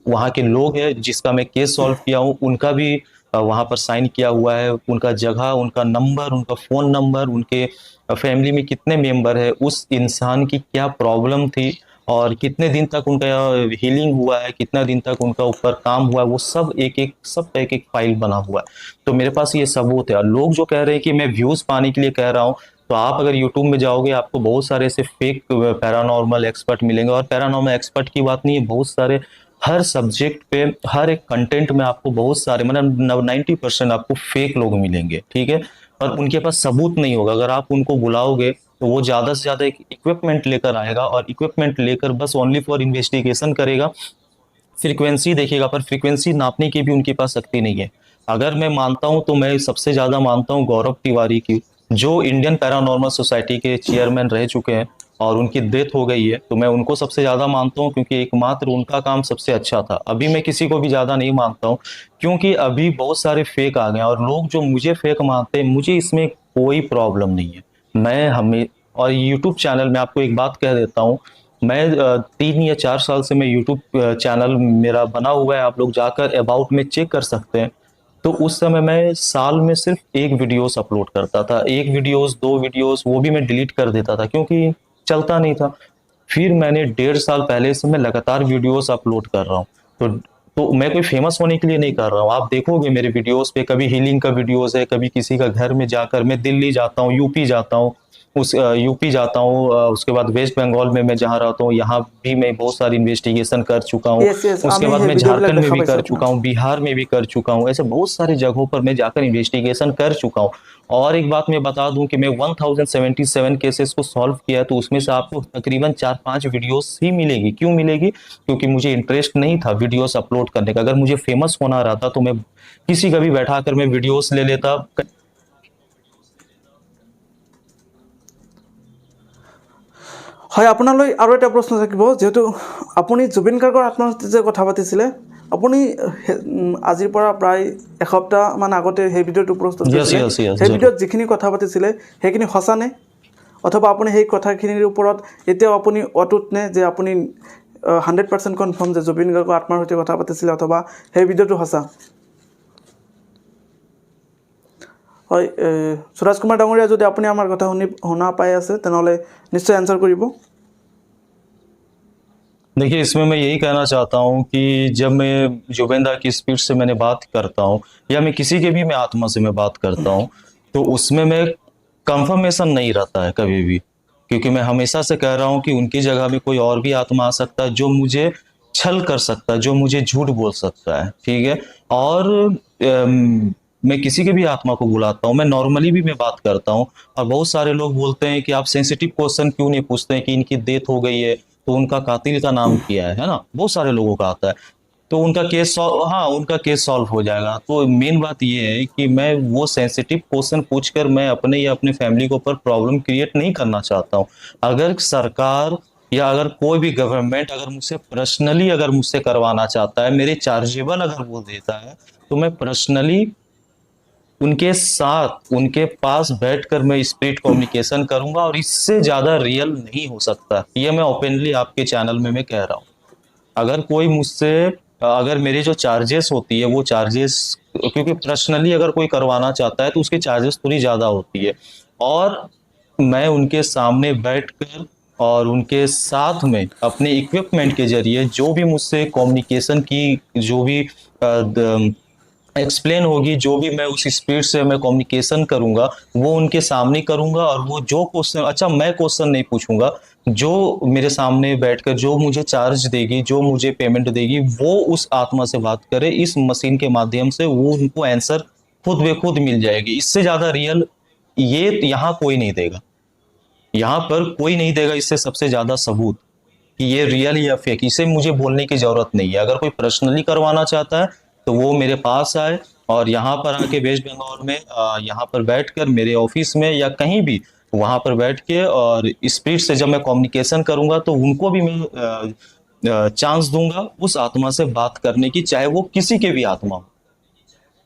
वहाँ के लोग हैं जिसका मैं केस सॉल्व किया हूँ, उनका भी वहां पर साइन किया हुआ है, उनका जगह, उनका नंबर, उनका फोन नंबर, उनके फैमिली में कितने मेंबर है, उस इंसान की क्या प्रॉब्लम थी, और कितने दिन तक उनका हीलिंग हुआ है, कितना दिन तक उनका ऊपर काम हुआ है, वो सब एक एक फाइल बना हुआ है। तो मेरे पास ये सबूत है। और लोग जो कह रहे हैं कि मैं व्यूज पाने के लिए कह रहा हूँ, तो आप अगर यूट्यूब में जाओगे आपको बहुत सारे ऐसे फेक पैरानॉर्मल एक्सपर्ट मिलेंगे। और पैरानॉर्मल एक्सपर्ट की बात नहीं है, बहुत सारे हर सब्जेक्ट पे, हर एक कंटेंट में आपको बहुत सारे, मतलब 90% आपको फेक लोग मिलेंगे, ठीक है। और उनके पास सबूत नहीं होगा। अगर आप उनको बुलाओगे तो वो ज्यादा से ज्यादा एक इक्विपमेंट लेकर आएगा, और इक्विपमेंट लेकर बस ओनली फॉर इन्वेस्टिगेशन करेगा, फ्रीक्वेंसी देखेगा, पर फ्रीक्वेंसी नापने की भी उनके पास शक्ति नहीं है। अगर मैं मानता हूं तो मैं सबसे ज्यादा मानता हूं गौरव तिवारी की, जो इंडियन पैरानॉर्मल सोसाइटी के चेयरमैन रह चुके हैं, और उनकी डेथ हो गई है, तो मैं उनको सबसे ज्यादा मानता हूं, क्योंकि एकमात्र उनका काम सबसे अच्छा था। अभी मैं किसी को भी ज्यादा नहीं मानता हूं, क्योंकि अभी बहुत सारे फेक आ गए, और लोग जो मुझे फेक मानते हैं, मुझे इसमें कोई प्रॉब्लम नहीं है। मैं हमें और यूट्यूब चैनल में आपको एक बात कह देता हूँ, मैं 3 या 4 साल से मैं यूट्यूब चैनल मेरा बना हुआ है, आप लोग जाकर अबाउट में चेक कर सकते हैं। तो उस समय मैं साल में सिर्फ एक वीडियोस अपलोड करता था, एक वीडियोस, दो वीडियोस, वो भी मैं डिलीट कर देता था क्योंकि चलता नहीं था। फिर मैंने 1.5 साल पहले से मैं लगातार वीडियोस अपलोड कर रहा हूँ। तो मैं कोई फेमस होने के लिए नहीं कर रहा हूँ। आप देखोगे मेरे वीडियोस पे, कभी हीलिंग का वीडियोस है, कभी किसी का घर में जाकर, मैं दिल्ली जाता हूँ, यूपी जाता हूँ, उस यूपी जाता हूँ, उसके बाद वेस्ट बंगाल में मैं जहाँ रहता हूँ यहाँ भी मैं बहुत सारी इन्वेस्टिगेशन कर चुका हूँ। য়েছ য়েছ उसके আমি बाद সেই मैं ভিডিঅ'বিলাক झारखंड में দেখা भी পাইছোঁ कर আপোনাৰ। चुका हूँ, बिहार में भी कर चुका हूँ, ऐसे बहुत सारे जगहों पर मैं जाकर इन्वेस्टिगेशन कर चुका हूँ। और एक बात मैं बता दूं कि मैं 1077 केसेस को सॉल्व किया है, तो उसमें से आपको तकरीबन 4-5 वीडियोस ही मिलेगी। क्यों मिलेगी? क्योंकि मुझे इंटरेस्ट नहीं था वीडियोस अपलोड करने का। अगर मुझे फेमस होना रहता तो मैं किसी का भी बैठा कर मैं वीडियोस ले लेता। হয়, আপোনালৈ আৰু এটা প্ৰশ্ন থাকিব, যিহেতু আপুনি জুবিন গাৰ্গৰ আত্মহত্যা যে কথা পাতিছিলে, আপুনি আজিৰ পৰা প্ৰায় এসপ্তাহমান আগতে সেই ভিডিঅ'টো প্ৰস্তুত यस কৰিছিলে। यस यस সেই जरूर। ভিডিঅ'ত যিখিনি কথা পাতিছিলে সেইখিনি সঁচানে? অথবা আপুনি সেই কথাখিনিৰ ওপৰত এতিয়াও আপুনি অটুট নে, যে আপুনি 100% কনফাৰ্ম যে জুবিন গাৰ্গৰ আত্মাৰ সৈতে কথা পাতিছিলে অথবা সেই ভিডিঅ'টো সঁচা? হয়, সুৰাজ কুমাৰ ডাঙৰীয়া, যদি আপুনি আমাৰ কথা শুনা পাই আছে তেনেহ'লে নিশ্চয় এনচাৰ কৰিব। देखिए, इसमें मैं यही कहना चाहता हूँ कि जब मैं जुबेन दा की स्पीच से मैंने बात करता हूँ, या मैं किसी के भी मैं आत्मा से मैं बात करता हूँ, तो उसमें मैं कंफर्मेशन नहीं रहता है कभी भी। क्योंकि मैं हमेशा से कह रहा हूँ कि उनकी जगह में कोई और भी आत्मा आ सकता है जो मुझे छल कर सकता है, जो मुझे झूठ बोल सकता है, ठीक है। और मैं किसी के भी आत्मा को बुलाता हूँ, मैं नॉर्मली भी मैं बात करता हूँ। और बहुत सारे लोग बोलते हैं कि आप सेंसिटिव क्वेश्चन क्यों नहीं पूछते हैं कि इनकी डेथ हो गई है तो उनका कातिल का नाम क्या है ना, बहुत सारे लोगों का आता है। तो उनका केस सॉल्व, हाँ उनका केस सॉल्व हो जाएगा। तो मेन बात ये है कि मैं वो सेंसिटिव क्वेश्चन पूछकर मैं अपने या अपने फैमिली के ऊपर प्रॉब्लम क्रिएट नहीं करना चाहता हूँ। अगर सरकार या अगर कोई भी गवर्नमेंट अगर मुझसे पर्सनली अगर मुझसे करवाना चाहता है, मेरे चार्जेबल अगर वो देता है, तो मैं पर्सनली उनके साथ उनके पास बैठकर मैं स्पिरिट कम्युनिकेशन करूंगा। और इससे ज्यादा रियल नहीं हो सकता, ये मैं ओपनली आपके चैनल में मैं कह रहा हूँ। अगर कोई मुझसे अगर मेरी जो चार्जेस होती है वो चार्जेस, क्योंकि पर्सनली अगर कोई करवाना चाहता है तो उसकी चार्जेस थोड़ी ज्यादा होती है। और मैं उनके सामने बैठकर और उनके साथ में अपने इक्विपमेंट के जरिए जो भी मुझसे कम्युनिकेशन की जो भी एक्सप्लेन होगी, जो भी मैं उस स्पीड से मैं कम्युनिकेशन करूंगा वो उनके सामने करूंगा। और वो जो क्वेश्चन, अच्छा मैं क्वेश्चन नहीं पूछूंगा, जो मेरे सामने बैठकर जो मुझे चार्ज देगी, जो मुझे पेमेंट देगी, वो उस आत्मा से बात करे इस मशीन के माध्यम से, वो उनको आंसर खुद ब खुद मिल जाएगी। इससे ज्यादा रियल ये यहाँ कोई नहीं देगा, यहाँ पर कोई नहीं देगा इससे सबसे ज्यादा सबूत कि ये रियल या फेक। इसे मुझे बोलने की जरूरत नहीं है। अगर कोई पर्सनली करवाना चाहता है तो वो मेरे पास आए और यहाँ पर आके वेस्ट बंगाल में यहाँ पर बैठकर मेरे ऑफिस में या कहीं भी वहां पर बैठ के और स्पीड से जब मैं कम्युनिकेशन करूंगा तो उनको भी मैं चांस दूंगा उस आत्मा से बात करने की, चाहे वो किसी के भी आत्मा हो।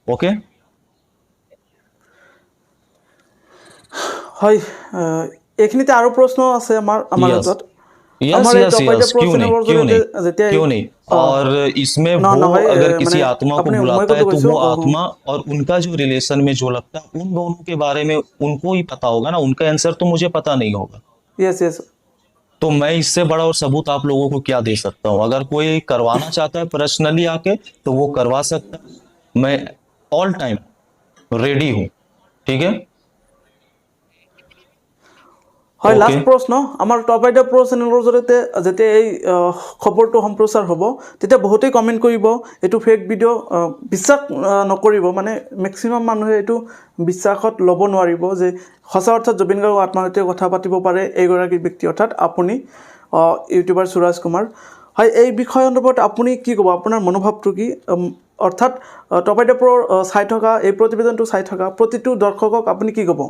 ओके। হয়, এইখিনিতে আৰু প্ৰশ্ন আছে আমাৰ यस হাতত। यस আমাৰ এই यस টপ আইডিয়া यस, প্ৰ क्यों नहीं চেনেলৰ क्यों জৰিয়তে नहीं যেতিয়া क्यों नहीं। और इसमें वो নহয়, अगर মানে किसी आत्मा को আপুনি মই बुलाता কোনটো है तो কৈছোঁ, वो आत्मा और उनका जो रिलेशन में जो लगता है उन दोनों के बारे में उनको ही पता होगा ना, उनका आंसर तो मुझे पता नहीं होगा। Yes yes. तो मैं इससे बड़ा और सबूत आप लोगों को क्या दे सकता हूँ। अगर कोई करवाना चाहता है पर्सनली आके तो वो करवा सकता है, मैं ऑल टाइम रेडी हूँ, ठीक है। হয়, ओके। লাষ্ট প্ৰশ্ন। আমাৰ টপ আইডিয়া প্ৰ চেনেলৰ জৰিয়তে যেতিয়া এই খবৰটো সম্প্ৰচাৰ হ'ব তেতিয়া বহুতেই কমেণ্ট কৰিব এইটো ফেক ভিডিঅ', বিশ্বাস নকৰিব। মানে মেক্সিমাম মানুহে এইটো বিশ্বাসত ল'ব নোৱাৰিব যে সঁচা অৰ্থত জুবিন গাৰ্গৰ আত্মাৰ সৈতে কথা পাতিব পাৰে এইগৰাকী ব্যক্তি, অৰ্থাৎ আপুনি ইউটিউবাৰ সুৰাজ কুমাৰ। হয়, এই বিষয় সন্দৰ্ভত আপুনি কি ক'ব, আপোনাৰ মনোভাৱটো কি? অৰ্থাৎ টপ আইডিয়া প্ৰ চাই থকা এই প্ৰতিবেদনটো চাই থকা প্ৰতিটো দৰ্শকক আপুনি কি ক'ব?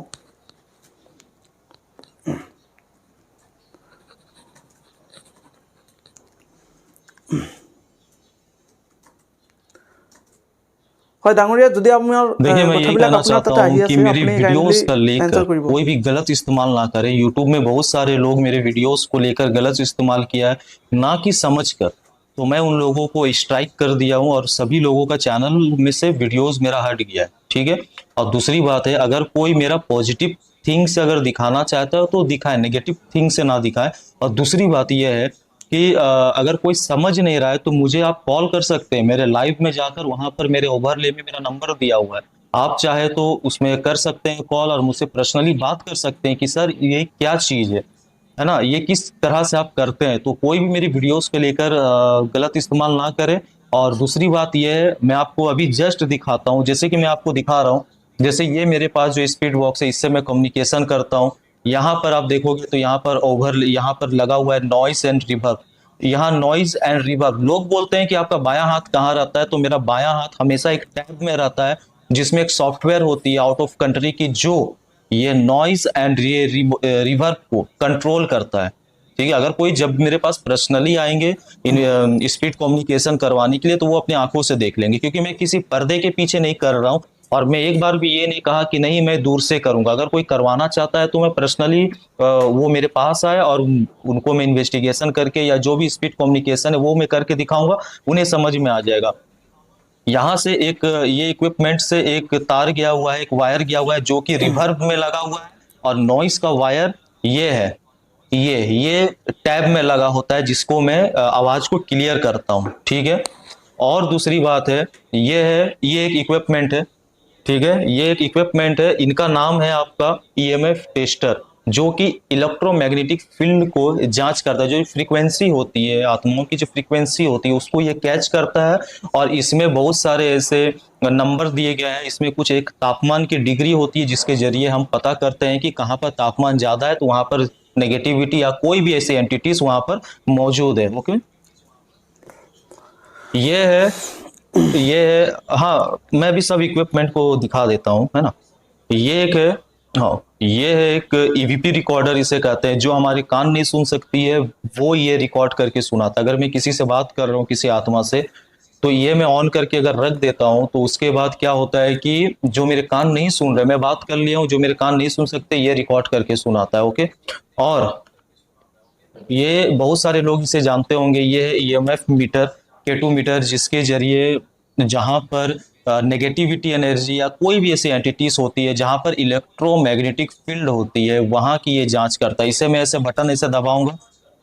হয় ডাঙৰীয়া, যদি আপোনাৰ देखिए, मैं यही কথাবিলাক कहना আপোনাৰ चाहता তাতে আহি हूँ कि আছে मेरी আপুনি वीडियोस কাইণ্ডলি का लेकर এনচাৰ কৰিব। कोई भी गलत इस्तेमाल ना करे। यूट्यूब में बहुत सारे लोग मेरे वीडियोस को लेकर गलत इस्तेमाल किया है, ना कि समझ कर। तो मैं उन लोगों को स्ट्राइक कर दिया हूँ और सभी लोगों का चैनल में से वीडियोस मेरा हट गया है, ठीक है। और दूसरी बात है, अगर कोई मेरा पॉजिटिव थिंग से अगर दिखाना चाहता है तो दिखाए, नेगेटिव थिंग से ना दिखाए। और दूसरी बात यह है कि अगर कोई समझ नहीं रहा है तो मुझे आप कॉल कर सकते हैं, मेरे लाइव में जाकर वहां पर मेरे ओवरले में मेरा नंबर दिया हुआ है, आप चाहे तो उसमें कर सकते हैं कॉल और मुझसे पर्सनली बात कर सकते हैं कि सर ये क्या चीज़ है ना, ये किस तरह से आप करते हैं। तो कोई भी मेरी वीडियोस को लेकर गलत इस्तेमाल ना करें। और दूसरी बात ये है, मैं आपको अभी जस्ट दिखाता हूँ, जैसे कि मैं आपको दिखा रहा हूँ, जैसे ये मेरे पास जो स्पीड बॉक्स है इससे मैं कम्युनिकेशन करता हूँ। यहाँ पर आप देखोगे तो यहाँ पर लगा हुआ है नॉइस एंड रिवर्ब। यहाँ नॉइज एंड रिवर्ब, लोग बोलते हैं कि आपका बायां हाथ कहाँ रहता है, तो मेरा बायां हाथ हमेशा एक टैब में रहता है, जिसमें एक सॉफ्टवेयर होती है आउट ऑफ कंट्री की, जो ये नॉइज एंड ये रिवर्ब को कंट्रोल करता है। ठीक है, अगर कोई जब मेरे पास पर्सनली आएंगे इन स्पीड कम्युनिकेशन करवाने के लिए, तो वो अपनी आंखों से देख लेंगे, क्योंकि मैं किसी पर्दे के पीछे नहीं कर रहा हूँ। और मैं एक बार भी ये नहीं कहा कि नहीं मैं दूर से करूंगा। अगर कोई करवाना चाहता है तो मैं पर्सनली वो मेरे पास आए और उनको मैं इन्वेस्टिगेशन करके या जो भी स्पीड कम्युनिकेशन है वो मैं करके दिखाऊंगा, उन्हें समझ में आ जाएगा। यहाँ से एक ये इक्विपमेंट से एक तार गया हुआ है, एक वायर गया हुआ है जो कि रिवर्ब में लगा हुआ है, और नॉइस का वायर ये है, ये टैब में लगा होता है, जिसको मैं आवाज को क्लियर करता हूँ। ठीक है, और दूसरी बात है, ये एक इक्विपमेंट है। ठीक है, ये एक इक्विपमेंट है, इनका नाम है आपका ईएमएफ टेस्टर, जो कि इलेक्ट्रोमैग्नेटिक फील्ड को जांच करता है। जो फ्रीक्वेंसी होती है, आत्माओं की जो फ्रीक्वेंसी होती है उसको ये कैच करता है। और इसमें बहुत सारे ऐसे नंबर दिए गए हैं। इसमें कुछ एक तापमान की डिग्री होती है, जिसके जरिए हम पता करते हैं कि कहाँ पर तापमान ज्यादा है तो वहां पर नेगेटिविटी या कोई भी ऐसी एंटिटीज वहां पर मौजूद है। ओके, ये है ये है हाँ, मैं भी सब इक्विपमेंट को दिखा देता हूँ, है ना। ये एक है, हाँ, ये है एक ईवीपी रिकॉर्डर इसे कहते हैं, जो हमारे कान नहीं सुन सकती है वो ये रिकॉर्ड करके सुनाता है। अगर मैं किसी से बात कर रहा हूँ, किसी आत्मा से, तो ये मैं ऑन करके अगर रख देता हूँ, तो उसके बाद क्या होता है कि जो मेरे कान नहीं सुन रहे, मैं बात कर लिया हूँ, जो मेरे कान नहीं सुन सकते ये रिकॉर्ड करके सुनाता है। ओके, और ये बहुत सारे लोग इसे जानते होंगे, ये है ईएमएफ मीटर, K2 मीटर, जिसके जरिए जहां पर नेगेटिविटी एनर्जी या कोई भी ऐसी एंटिटीज होती है जहां पर इलेक्ट्रोमैग्नेटिक फील्ड होती है, वहां की ये जांच करता है। इसे मैं ऐसे बटन ऐसे दबाऊंगा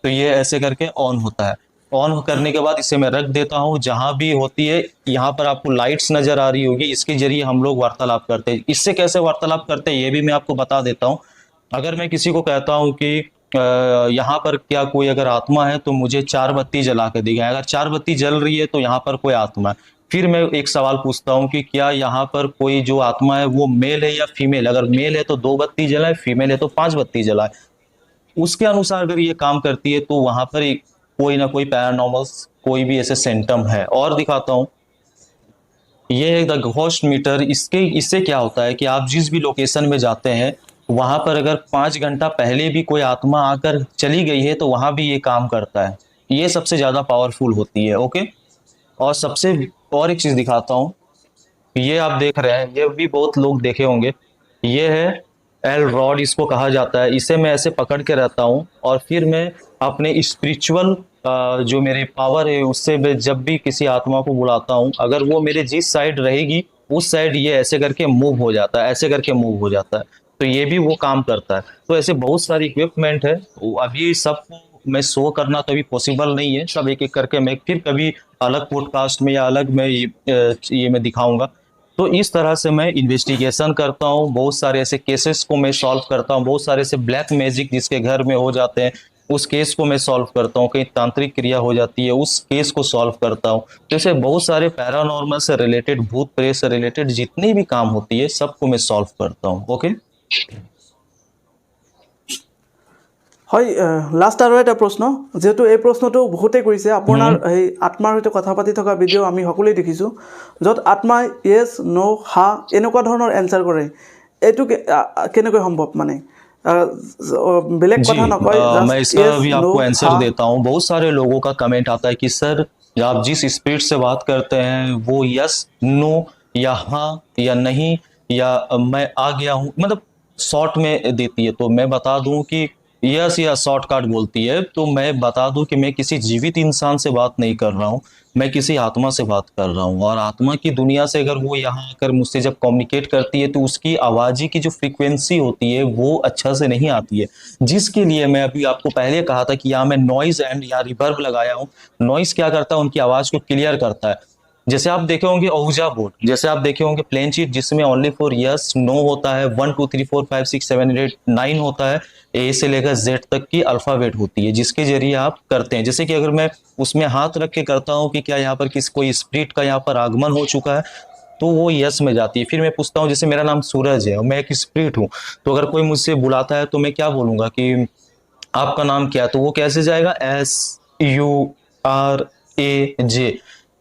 तो ये ऐसे करके ऑन होता है। ऑन करने के बाद इसे मैं रख देता हूँ जहां भी होती है। यहाँ पर आपको लाइट्स नजर आ रही होगी, इसके जरिए हम लोग वार्तालाप करते हैं। इससे कैसे वार्तालाप करते हैं ये भी मैं आपको बता देता हूँ। अगर मैं किसी को कहता हूँ कि यहाँ पर क्या कोई अगर आत्मा है तो मुझे 4 बत्ती जला के दिखाएं, अगर 4 बत्ती जल रही है तो यहाँ पर कोई आत्मा है। फिर मैं एक सवाल पूछता हूँ कि क्या यहाँ पर कोई जो आत्मा है वो मेल है या फीमेल। अगर मेल है तो 2 बत्ती जलाए, फीमेल है तो 5 बत्ती जलाए। उसके अनुसार अगर ये काम करती है तो वहां पर कोई ना कोई पैरानॉर्मल कोई भी ऐसे सिम्टम है। और दिखाता हूँ, ये है द घोस्ट मीटर। इससे क्या होता है कि आप जिस भी लोकेशन में जाते हैं, वहां पर अगर 5 घंटा पहले भी कोई आत्मा आकर चली गई है तो वहां भी ये काम करता है। ये सबसे ज्यादा पावरफुल होती है। ओके, और और एक चीज दिखाता हूँ, ये आप देख रहे हैं, ये भी बहुत लोग देखे होंगे, ये है एल रॉड, इसको कहा जाता है। इसे मैं ऐसे पकड़ के रहता हूँ और फिर मैं अपने स्पिरिचुअल जो मेरे पावर है उससे मैं जब भी किसी आत्मा को बुलाता हूँ, अगर वो मेरे जिस साइड रहेगी उस साइड ये ऐसे करके मूव हो जाता है, ऐसे करके मूव हो जाता है। तो ये भी वो काम करता है। तो ऐसे बहुत सारी इक्विपमेंट है, अभी सबको मैं शो करना तो अभी पॉसिबल नहीं है, सब एक एक करके मैं फिर कभी अलग पॉडकास्ट में या अलग में ये मैं दिखाऊंगा। तो इस तरह से मैं इन्वेस्टिगेशन करता हूँ, बहुत सारे ऐसे केसेस को मैं सॉल्व करता हूँ, बहुत सारे ऐसे ब्लैक मैजिक जिसके घर में हो जाते हैं उस केस को मैं सॉल्व करता हूँ, कहीं तांत्रिक क्रिया हो जाती है उस केस को सॉल्व करता हूँ। जैसे बहुत सारे पैरानॉर्मल से रिलेटेड, भूत प्रेत से रिलेटेड जितनी भी काम होती है सबको मैं सॉल्व करता हूँ। ओके, হয় লাষ্ট আৰু এটা প্ৰশ্ন, যেহেতু এই প্ৰশ্নটো বহুতেই কৰিছে, আপোনাৰ এই আত্মাৰ সৈতে কথা পাতি থকা ভিডিঅ' আমি সকলোৱে দেখিছোঁ, য'ত আত্মাই য়েছ ন' হা এনেকুৱা ধৰণৰ এনচাৰ কৰে। এইটো কেনেকৈ সম্ভৱ? মানে বেলেগ কথা নকয়, मैं इसका भी आपको आंसर देता हूँ। बहुत सारे लोगों का कमेंट आता है कि सर आप जिस स्पीड से बात करते हैं वो यस नो या हाँ या नहीं या मैं आ गया हूँ, मतलब शॉर्ट में देती है। तो मैं बता दूं कि यस या शॉर्टकट बोलती है, तो मैं बता दूं कि मैं किसी जीवित इंसान से बात नहीं कर रहा हूँ, मैं किसी आत्मा से बात कर रहा हूँ। और आत्मा की दुनिया से अगर वो यहाँ आकर मुझसे जब कम्युनिकेट करती है तो उसकी आवाज़ की जो फ्रीक्वेंसी होती है वो अच्छा से नहीं आती है, जिसके लिए मैं अभी आपको पहले कहा था कि यहाँ मैं नॉइज एंड या रिवर्ब लगाया हूँ। नॉइज क्या करता है, उनकी आवाज़ को क्लियर करता है। जैसे आप देखे होंगे ओहुजा बोर्ड, जैसे आप देखे होंगे प्लेन शीट जिसमें ओनली फॉर यस नो होता है, 1 2 3 4 5 6 7 8 9 होता है, ए से लेकर जेड तक की अल्फाबेट होती है जिसके जरिए आप करते हैं। जैसे कि अगर मैं उसमें हाथ रख के करता हूँ कि क्या यहाँ पर किस कोई स्प्रिट का यहाँ पर आगमन हो चुका है, तो वो यस में जाती है। फिर मैं पूछता हूँ, जैसे मेरा नाम सूरज है और मैं एक स्प्रिट हूँ, तो अगर कोई मुझसे बुलाता है तो मैं क्या बोलूंगा कि आपका नाम क्या है, तो वो कैसे जाएगा, SURAJ।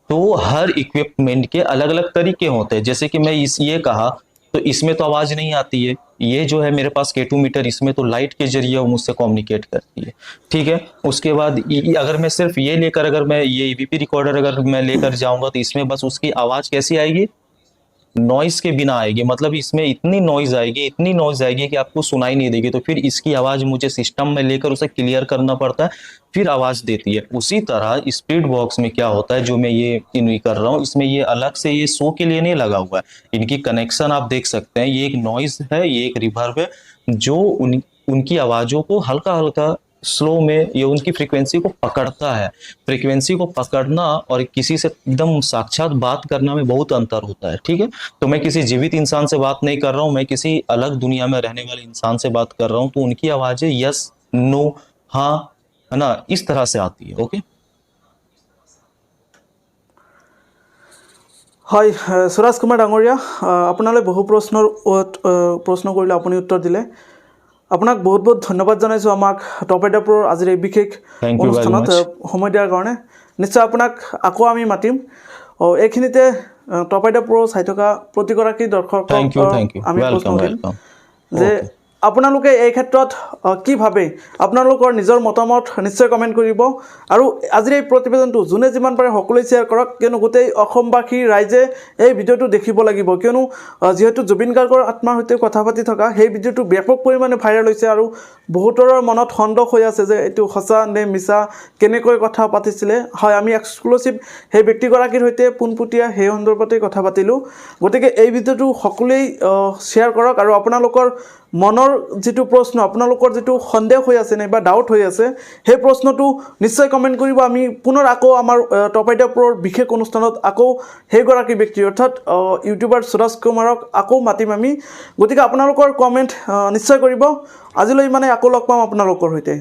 तो हर इक्विपमेंट के अलग अलग तरीके होते हैं। जैसे कि मैं ये कहा तो इसमें तो आवाज नहीं आती है, ये जो है मेरे पास K2 मीटर, इसमें तो लाइट के जरिए वो मुझसे कम्युनिकेट करती है। ठीक है, उसके बाद अगर मैं सिर्फ ये लेकर, अगर मैं ये EVP रिकॉर्डर अगर मैं लेकर जाऊंगा तो इसमें बस उसकी आवाज कैसी आएगी, नॉइस के बिना आएगी। मतलब इसमें इतनी नॉइज आएगी, इतनी नॉइज आएगी कि आपको सुनाई नहीं देगी। तो फिर इसकी आवाज मुझे सिस्टम में लेकर उसे क्लियर करना पड़ता है, फिर आवाज देती है। उसी तरह स्पीड बॉक्स में क्या होता है, जो मैं ये इन कर रहा हूँ, इसमें ये अलग से ये शो के लिए नहीं लगा हुआ है। इनकी कनेक्शन आप देख सकते हैं, ये एक नॉइज है, ये एक रिवर्ब है, जो उनकी आवाजों को हल्का हल्का स्लो में ये उनकी फ्रीक्वेंसी को पकड़ता है। फ्रीक्वेंसी को पकड़ना और किसी से एकदम साक्षात बात करना में बहुत अंतर होता है। ठीक है, तो मैं किसी जीवित इंसान से बात नहीं कर रहा हूँ, मैं किसी अलग दुनिया में रहने वाले इंसान से बात कर रहा हूँ, तो उनकी आवाजें यस नो हाँ है ना, इस तरह से आती है। ओके, হয় সুৰাজ কুমাৰ ডাঙৰীয়া, আপোনালৈ বহু প্ৰশ্ন কৰিলে, আপুনি উত্তৰ দিলে। আপোনাক বহুত বহুত ধন্যবাদ জনাইছোঁ আমাক টপ আইডিয়া প্ৰৰ আজিৰ এই বিশেষ Thank you very অনুষ্ঠানত much. সময় দিয়াৰ কাৰণে। নিশ্চয় আপোনাক আকৌ আমি মাতিম। এইখিনিতে টপ আইডিয়া প্ৰ চাই থকা প্ৰতিগৰাকী দৰ্শকক Thank you, thank you. আমি প্ৰশ্ন Welcome, দিম welcome. যে Okay. আপোনালোকে এই ক্ষেত্ৰত কি ভাবে, আপোনালোকৰ নিজৰ মতামত নিশ্চয় কমেণ্ট কৰিব। আৰু আজিৰ এই প্ৰতিবেদনটো যোনে যিমান পাৰে সকলোৱে শ্বেয়াৰ কৰক, কিয়নো গোটেই অসমবাসী ৰাইজে এই ভিডিঅ'টো দেখিব লাগিব। কিয়নো যিহেতু জুবিন গাৰ্গৰ আত্মাৰ সৈতে কথা পাতি থকা সেই ভিডিঅ'টো ব্যাপক পৰিমাণে ভাইৰেল হৈছে আৰু বহুতৰৰ মনত সন্দেহ হৈ আছে যে এইটো সঁচা নে মিছা, কেনেকৈ কথা পাতিছিলে। হয়, আমি এক্সক্লুচিভ সেই ব্যক্তিগৰাকীৰ সৈতে পোনপটীয়া সেই সন্দৰ্ভতেই কথা পাতিলোঁ। গতিকে এই ভিডিঅ'টো সকলোৱেই শ্বেয়াৰ কৰক আৰু আপোনালোকৰ মনৰ যিটো প্ৰশ্ন, আপোনালোকৰ যিটো সন্দেহ হৈ আছে নাইবা ডাউট হৈ আছে, সেই প্ৰশ্নটো নিশ্চয় কমেণ্ট কৰিব। আমি পুনৰ আকৌ আমাৰ টপ আইডিয়া প্ৰৰ বিশেষ অনুষ্ঠানত আকৌ সেইগৰাকী ব্যক্তি অৰ্থাৎ ইউটিউবাৰ সুৰাজ কুমাৰক আকৌ মাতিম আমি। গতিকে আপোনালোকৰ কমেণ্ট নিশ্চয় কৰিব। আজিলৈ মানে আকৌ লগ পাম আপোনালোকৰ সৈতে।